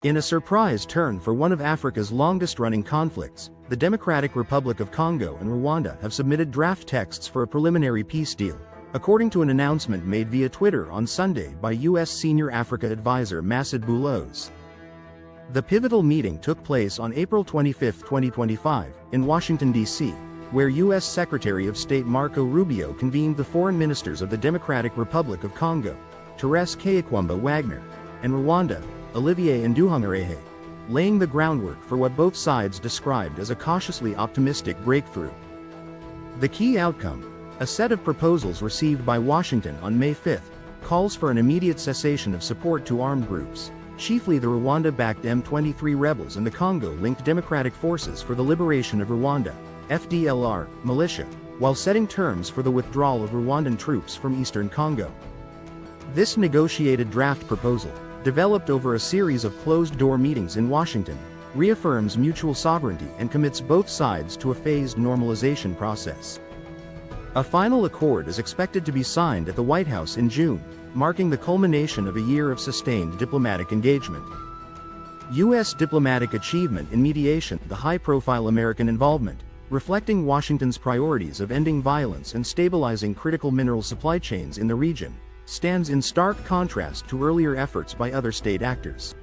In a surprise turn for one of Africa's longest-running conflicts, the Democratic Republic of Congo and Rwanda have submitted draft texts for a preliminary peace deal, according to an announcement made via Twitter on Sunday by U.S. Senior Africa Advisor Masad Boulos. The pivotal meeting took place on April 25, 2025, in Washington, D.C., where U.S. Secretary of State Marco Rubio convened the foreign ministers of the Democratic Republic of Congo, Therese Kayikwamba Wagner, and Rwanda, Olivier Nduhungirehe, laying the groundwork for what both sides described as a cautiously optimistic breakthrough. The key outcome, a set of proposals received by Washington on May 5, calls for an immediate cessation of support to armed groups, chiefly the Rwanda-backed M23 rebels and the Congo-linked Democratic Forces for the Liberation of Rwanda, FDLR, militia, while setting terms for the withdrawal of Rwandan troops from eastern Congo. This negotiated draft proposal, developed over a series of closed-door meetings in Washington, reaffirms mutual sovereignty and commits both sides to a phased normalization process. A final accord is expected to be signed at the White House in June, marking the culmination of a year of sustained diplomatic engagement. U.S. diplomatic achievement in mediation, the high-profile American involvement, reflecting Washington's priorities of ending violence and stabilizing critical mineral supply chains in the region, stands in stark contrast to earlier efforts by other state actors.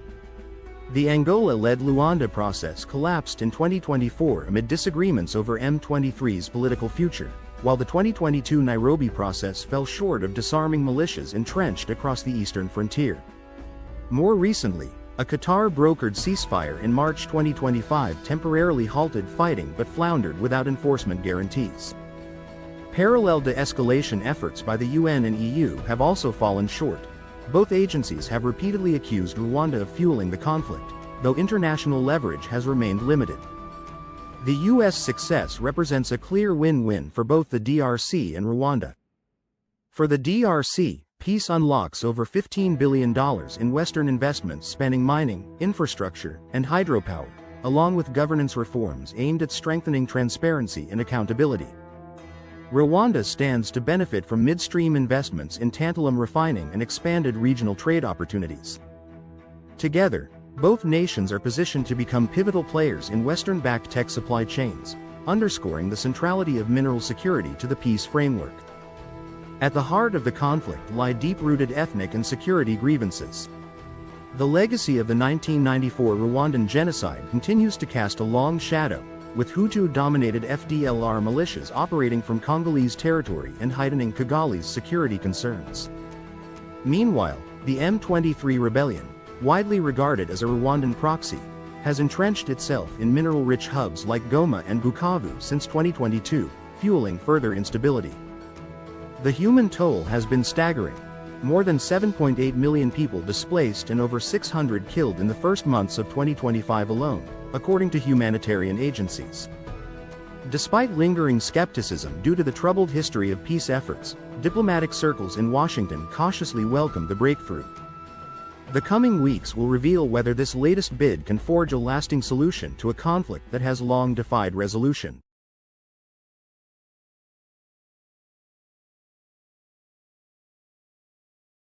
The Angola-led Luanda process collapsed in 2024 amid disagreements over M23's political future, while the 2022 Nairobi process fell short of disarming militias entrenched across the eastern frontier. More recently, a Qatar-brokered ceasefire in March 2025 temporarily halted fighting but floundered without enforcement guarantees. Parallel de-escalation efforts by the UN and EU have also fallen short. Both agencies have repeatedly accused Rwanda of fueling the conflict, though international leverage has remained limited. The U.S. success represents a clear win-win for both the DRC and Rwanda. For the DRC, peace unlocks over $15 billion in Western investments spanning mining, infrastructure, and hydropower, along with governance reforms aimed at strengthening transparency and accountability. Rwanda stands to benefit from midstream investments in tantalum refining and expanded regional trade opportunities. Together, both nations are positioned to become pivotal players in Western-backed tech supply chains, underscoring the centrality of mineral security to the peace framework. At the heart of the conflict lie deep-rooted ethnic and security grievances. The legacy of the 1994 Rwandan genocide continues to cast a long shadow, with Hutu-dominated FDLR militias operating from Congolese territory and heightening Kigali's security concerns. Meanwhile, the M23 rebellion, widely regarded as a Rwandan proxy, has entrenched itself in mineral-rich hubs like Goma and Bukavu since 2022, fueling further instability. The human toll has been staggering. More than 7.8 million people displaced and over 600 killed in the first months of 2025 alone, according to humanitarian agencies. Despite lingering skepticism due to the troubled history of peace efforts, diplomatic circles in Washington cautiously welcome the breakthrough. The coming weeks will reveal whether this latest bid can forge a lasting solution to a conflict that has long defied resolution.